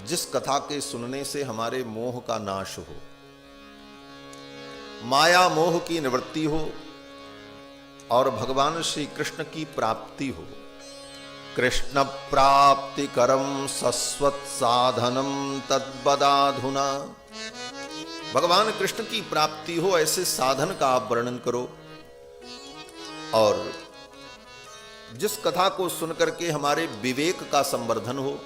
जिस कथा के सुनने से हमारे मोह का नाश हो, माया मोह की निवृत्ति हो और भगवान श्री कृष्ण की प्राप्ति हो। कृष्ण प्राप्ति करम सस्वत साधनम तद्बदाधुना। भगवान कृष्ण की प्राप्ति हो ऐसे साधन का आप वर्णन करो, और जिस कथा को सुनकर के हमारे विवेक का संवर्धन हो।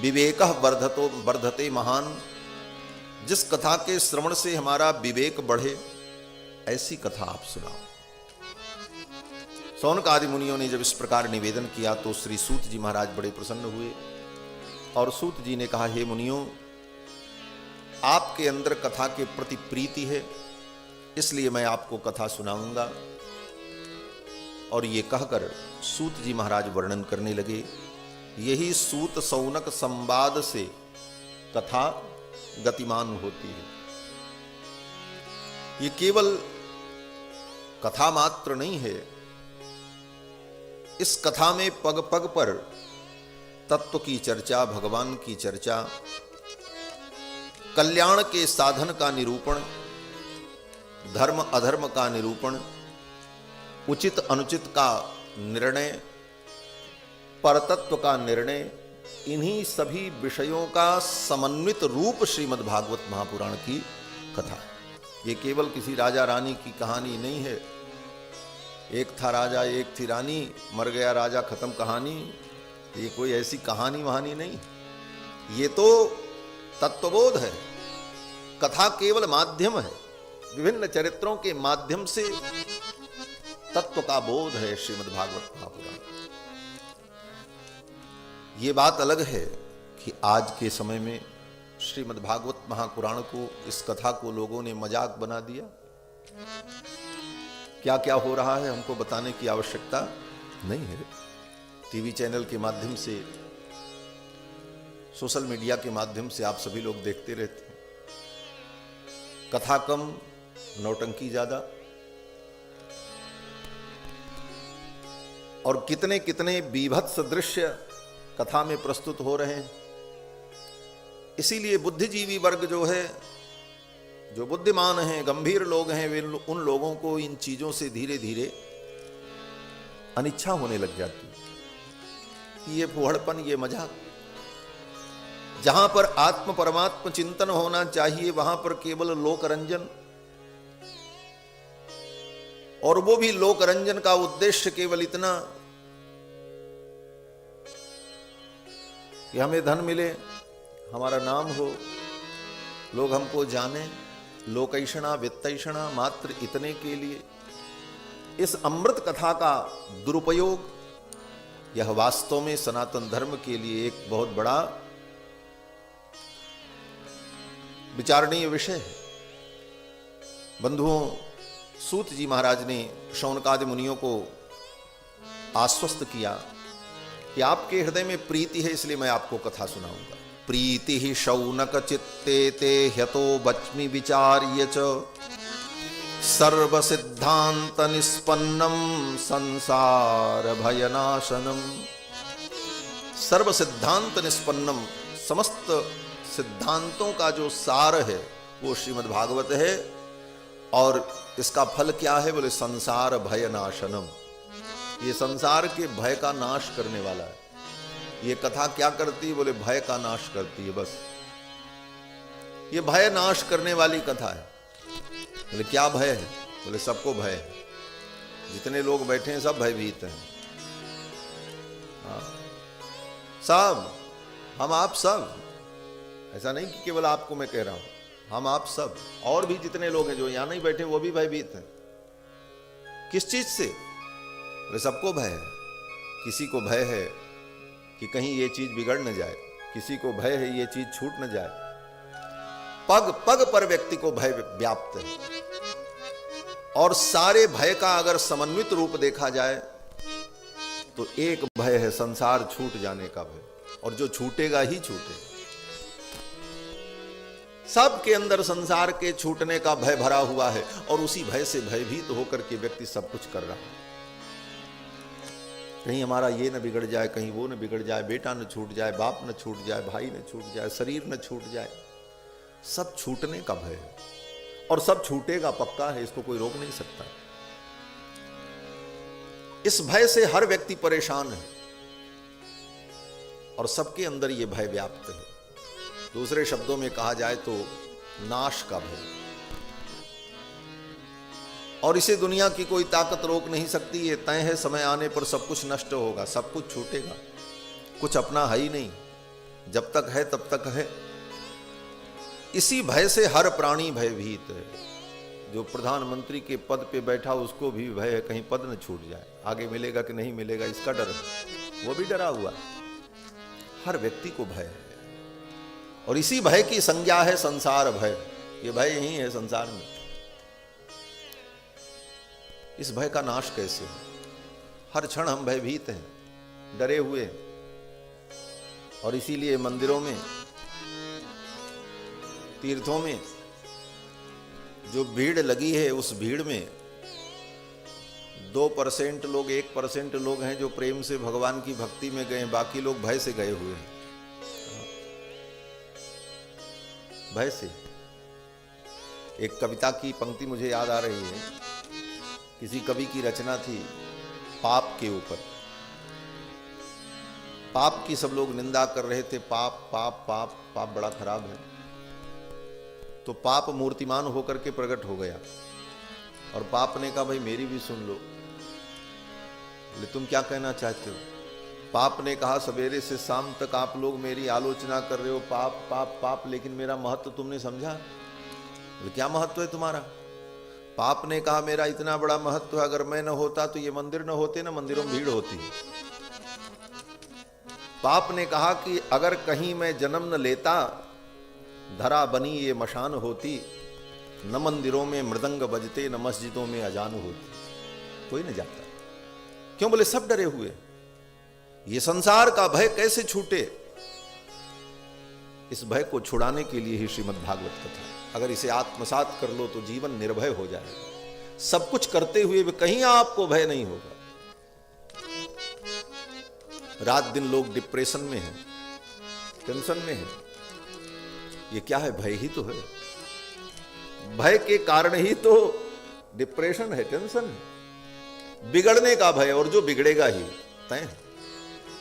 विवेकः वर्धतो वर्धते महान। जिस कथा के श्रवण से हमारा विवेक बढ़े, ऐसी कथा आप सुनाओ। सौनक आदि मुनियों ने जब इस प्रकार निवेदन किया तो श्री सूत जी महाराज बड़े प्रसन्न हुए और सूत जी ने कहा, हे मुनियों, आपके अंदर कथा के प्रति प्रीति है, इसलिए मैं आपको कथा सुनाऊंगा। और ये कहकर सूत जी महाराज वर्णन करने लगे। यही सूत सौनक संवाद से कथा गतिमान होती है। ये केवल कथा मात्र नहीं है, इस कथा में पग पग पर तत्व की चर्चा, भगवान की चर्चा, कल्याण के साधन का निरूपण, धर्म अधर्म का निरूपण, उचित अनुचित का निर्णय, परतत्व का निर्णय, इन्हीं सभी विषयों का समन्वित रूप श्रीमद् भागवत महापुराण की कथा। ये केवल किसी राजा रानी की कहानी नहीं है। एक था राजा, एक थी रानी, मर गया राजा, खत्म कहानी। ये कोई ऐसी कहानी वहानी नहीं, ये तो तत्वबोध है। कथा केवल माध्यम है, विभिन्न चरित्रों के माध्यम से तत्व का बोध है श्रीमद् भागवत महापुराण। ये बात अलग है कि आज के समय में श्रीमद् भागवत महापुराण को, इस कथा को लोगों ने मजाक बना दिया। क्या क्या हो रहा है हमको बताने की आवश्यकता नहीं है। टीवी चैनल के माध्यम से, सोशल मीडिया के माध्यम से आप सभी लोग देखते रहते हैं। कथा कम, नौटंकी ज्यादा, और कितने कितने बीभत्स दृश्य कथा में प्रस्तुत हो रहे हैं। इसीलिए बुद्धिजीवी वर्ग जो है, जो बुद्धिमान हैं, गंभीर लोग हैं, वे उन लोगों को इन चीजों से धीरे धीरे अनिच्छा होने लग जाती है कि ये फुहड़पन, ये मजाक। जहां पर आत्म परमात्म चिंतन होना चाहिए, वहां पर केवल लोकरंजन, और वो भी लोकरंजन का उद्देश्य केवल इतना कि हमें धन मिले, हमारा नाम हो, लोग हमको जाने, लोकैषणा वित्तैषणा, मात्र इतने के लिए इस अमृत कथा का दुरुपयोग, यह वास्तव में सनातन धर्म के लिए एक बहुत बड़ा विचारणीय विषय है। बंधुओं, सूत जी महाराज ने शौनकादि मुनियों को आश्वस्त किया कि आपके हृदय में प्रीति है, इसलिए मैं आपको कथा सुनाऊंगा। प्रीति ही शौनक चित्ते ते ह्यतो बच्मि विचार्य च सर्व सिद्धांत निष्पन्नम संसार भयनाशनम। सर्व सिद्धांत निष्पन्नम, समस्त सिद्धांतों का जो सार है वो श्रीमद् भागवत है। और इसका फल क्या है? बोले संसार भय नाशनम। ये संसार के भय का नाश करने वाला है। ये कथा क्या करती है? बोले भय का नाश करती है। बस ये भय नाश करने वाली कथा है। बोले क्या भय है? बोले सबको भय है। जितने लोग बैठे हैं सब भयभीत हैं। सब, हम आप सब, ऐसा नहीं कि केवल आपको मैं कह रहा हूं, हम आप सब, और भी जितने लोग हैं जो यहां नहीं बैठे वो भी भयभीत हैं। किस चीज से? बोले सबको भय है। किसी को भय है कि कहीं ये चीज बिगड़ न जाए, किसी को भय है ये चीज छूट न जाए। पग पग पर व्यक्ति को भय व्याप्त है। और सारे भय का अगर समन्वित रूप देखा जाए तो एक भय है संसार छूट जाने का भय, और जो छूटेगा ही छूटेगा। सबके अंदर संसार के छूटने का भय भरा हुआ है, और उसी भय से भयभीत होकर के व्यक्ति सब कुछ कर रहा है। कहीं हमारा ये न बिगड़ जाए, कहीं वो न बिगड़ जाए, बेटा न छूट जाए, बाप न छूट जाए, भाई न छूट जाए, शरीर न छूट जाए। सब छूटने का भय है और सब छूटेगा पक्का है, इसको कोई रोक नहीं सकता। इस भय से हर व्यक्ति परेशान है और सबके अंदर यह भय व्याप्त है। दूसरे शब्दों में कहा जाए तो नाश का भय, और इसे दुनिया की कोई ताकत रोक नहीं सकती। ये तय है, समय आने पर सब कुछ नष्ट होगा, सब कुछ छूटेगा, कुछ अपना है ही नहीं, जब तक है तब तक है। इसी भय से हर प्राणी भयभीत है। जो प्रधानमंत्री के पद पे बैठा उसको भी भय है कहीं पद न छूट जाए, आगे मिलेगा कि नहीं मिलेगा इसका डर है, वो भी डरा हुआ। हर व्यक्ति को भय है और इसी भय की संज्ञा है संसार भय। ये भय यही है संसार में। इस भय का नाश कैसे हो? हर क्षण हम भयभीत हैं, डरे हुए, और इसीलिए मंदिरों में, तीर्थों में जो भीड़ लगी है, उस भीड़ में 2% लोग, 1% लोग हैं जो प्रेम से भगवान की भक्ति में गए, बाकी लोग भय से गए हुए हैं। भय से। एक कविता की पंक्ति मुझे याद आ रही है, किसी कवि की रचना थी पाप के ऊपर। पाप की सब लोग निंदा कर रहे थे, पाप पाप पाप पाप बड़ा खराब है। तो पाप मूर्तिमान होकर के प्रकट हो गया और पाप ने कहा भाई मेरी भी सुन लो। बोले तुम क्या कहना चाहते हो? पाप ने कहा सवेरे से शाम तक आप लोग मेरी आलोचना कर रहे हो, पाप पाप पाप, लेकिन मेरा महत्व तुमने समझा? बोले क्या महत्व है तुम्हारा? पाप ने कहा मेरा इतना बड़ा महत्व है, अगर मैं न होता तो ये मंदिर न होते, ना मंदिरों में भीड़ होती। पाप ने कहा कि अगर कहीं मैं जन्म न लेता, धरा बनी ये मशान होती, न मंदिरों में मृदंग बजते, न मस्जिदों में अजान होती, कोई न जाता। क्यों? बोले सब डरे हुए। ये संसार का भय कैसे छूटे? इस भय को छुड़ाने के लिए ही श्रीमद् भागवत कथा। अगर इसे आत्मसात कर लो तो जीवन निर्भय हो जाएगा। सब कुछ करते हुए भी कहीं आपको भय नहीं होगा। रात दिन लोग डिप्रेशन में हैं, टेंशन में हैं। ये क्या है? भय ही तो है। भय के कारण ही तो डिप्रेशन है, टेंशन है, बिगड़ने का भय, और जो बिगड़ेगा ही तय।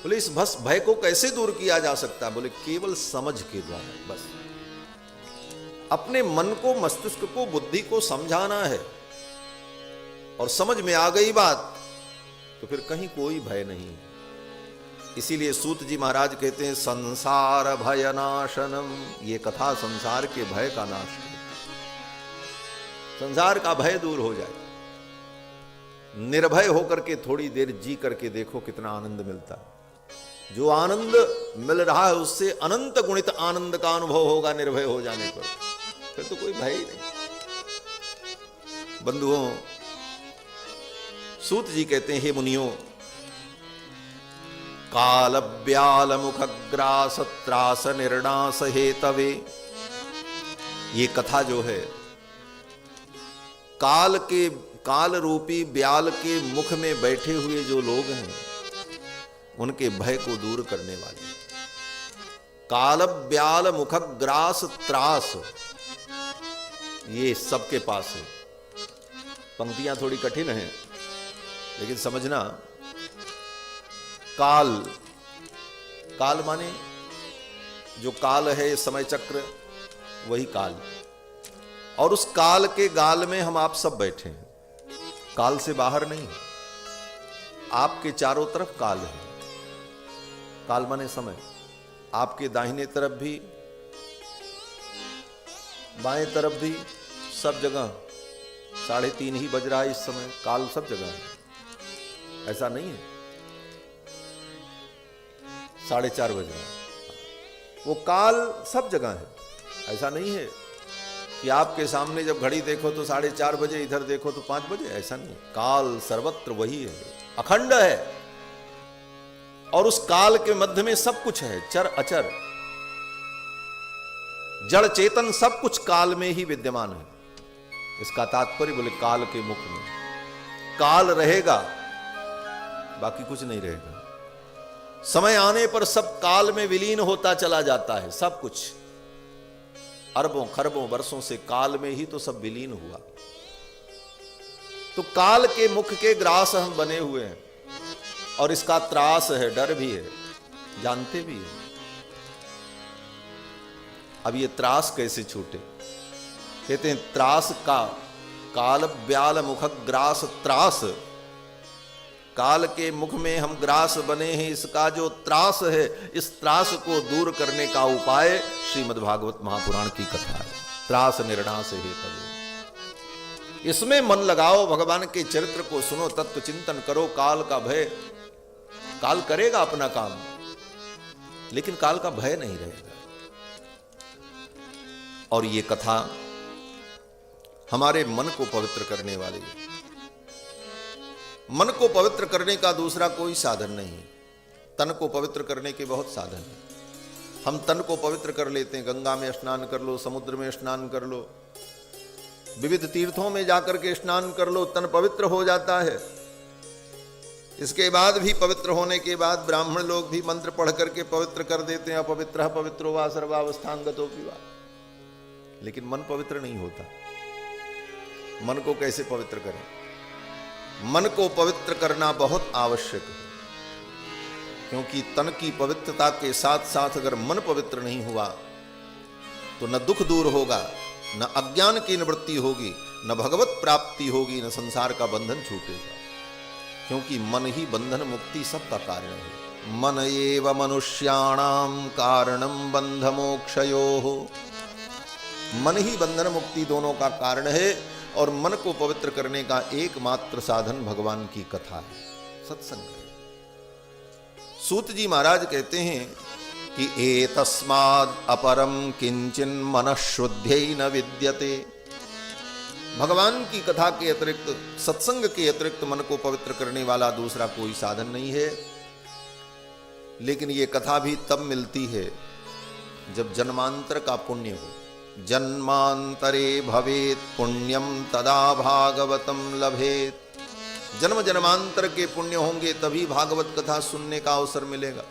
बोले इस बस भय को कैसे दूर किया जा सकता है? बोले केवल समझ के द्वारा। बस अपने मन को, मस्तिष्क को, बुद्धि को समझाना है, और समझ में आ गई बात तो फिर कहीं कोई भय नहीं है। इसीलिए सूत जी महाराज कहते हैं संसार भय नाशनम। ये कथा संसार के भय का नाश है। संसार का भय दूर हो जाए, निर्भय होकर के थोड़ी देर जी करके देखो कितना आनंद मिलता है। जो आनंद मिल रहा है उससे अनंत गुणित आनंद का अनुभव होगा निर्भय हो जाने पर। फिर तो कोई भय ही नहीं। बंधुओं, सूत जी कहते हैं हे मुनियों, काल ब्याल मुख ग्रास त्रास निर्णास हेतवे। ये कथा जो है काल रूपी ब्याल के मुख में बैठे हुए जो लोग हैं उनके भय को दूर करने वाली। काल ब्याल मुख ग्रास त्रास, ये सबके पास है। पंक्तियां थोड़ी कठिन हैं लेकिन समझना। काल माने जो काल है, समय चक्र, वही काल। और उस काल के गाल में हम आप सब बैठे हैं। काल से बाहर नहीं, आपके चारों तरफ काल है। काल माने समय। आपके दाहिने तरफ भी, बाएं तरफ भी, सब जगह 3:30 ही बज रहा है इस समय। काल सब जगह है, ऐसा नहीं है 4:30 बज रहा है। वो काल सब जगह है। ऐसा नहीं है कि आपके सामने जब घड़ी देखो तो 4:30 बजे, इधर देखो तो 5 बजे, ऐसा नहीं। काल सर्वत्र वही है, अखंड है। और उस काल के मध्य में सब कुछ है, चर अचर, जड़ चेतन, सब कुछ काल में ही विद्यमान है। इसका तात्पर्य बोले काल के मुख में काल रहेगा, बाकी कुछ नहीं रहेगा। समय आने पर सब काल में विलीन होता चला जाता है। सब कुछ अरबों खरबों वर्षों से काल में ही तो सब विलीन हुआ। तो काल के मुख के ग्रास हम बने हुए हैं और इसका त्रास है, डर भी है, जानते भी है। अब ये त्रास कैसे छूटे? कहते हैं त्रास का काल ब्याल मुख ग्रास त्रास, काल के मुख में हम ग्रास बने हैं, इसका जो त्रास है, इस त्रास को दूर करने का उपाय श्रीमद् भागवत महापुराण की कथा है। त्रास निर्णास है तब, इसमें मन लगाओ, भगवान के चरित्र को सुनो, तत्व चिंतन करो, काल का भय, काल करेगा अपना काम लेकिन काल का भय नहीं रहेगा। और ये कथा हमारे मन को पवित्र करने वाली है। मन को पवित्र करने का दूसरा कोई साधन नहीं है। तन को पवित्र करने के बहुत साधन हैं। हम तन को पवित्र कर लेते हैं, गंगा में स्नान कर लो, समुद्र में स्नान कर लो, विविध तीर्थों में जाकर के स्नान कर लो, तन पवित्र हो जाता है। इसके बाद भी पवित्र होने के बाद ब्राह्मण लोग भी मंत्र पढ़ करके पवित्र कर देते हैं, अपवित्र पवित्रो वा सर्वावस्थांगतो विवा। लेकिन मन पवित्र नहीं होता। मन को कैसे पवित्र करें? मन को पवित्र करना बहुत आवश्यक है, क्योंकि तन की पवित्रता के साथ साथ अगर मन पवित्र नहीं हुआ तो न दुख दूर होगा, न अज्ञान की निवृत्ति होगी, न भगवत प्राप्ति होगी, न संसार का बंधन छूटेगा। क्योंकि मन ही बंधन मुक्ति सबका कारण है। मन एव मनुष्याणाम कारणम बंध मोक्षयोः। मन ही बंधन मुक्ति दोनों का कारण है। और मन को पवित्र करने का एकमात्र साधन भगवान की कथा है, सत्संग है। सूत जी महाराज कहते हैं कि एतस्माद् अपरम किंचिन मनःशुद्ध्यै न विद्यते। भगवान की कथा के अतिरिक्त, सत्संग के अतिरिक्त मन को पवित्र करने वाला दूसरा कोई साधन नहीं है। लेकिन ये कथा भी तब मिलती है जब जन्मांतर का पुण्य हो। जन्मांतरे भवेत् पुण्यम तदा भागवतम लभेत। जन्म जन्मांतर के पुण्य होंगे तभी भागवत कथा सुनने का अवसर मिलेगा।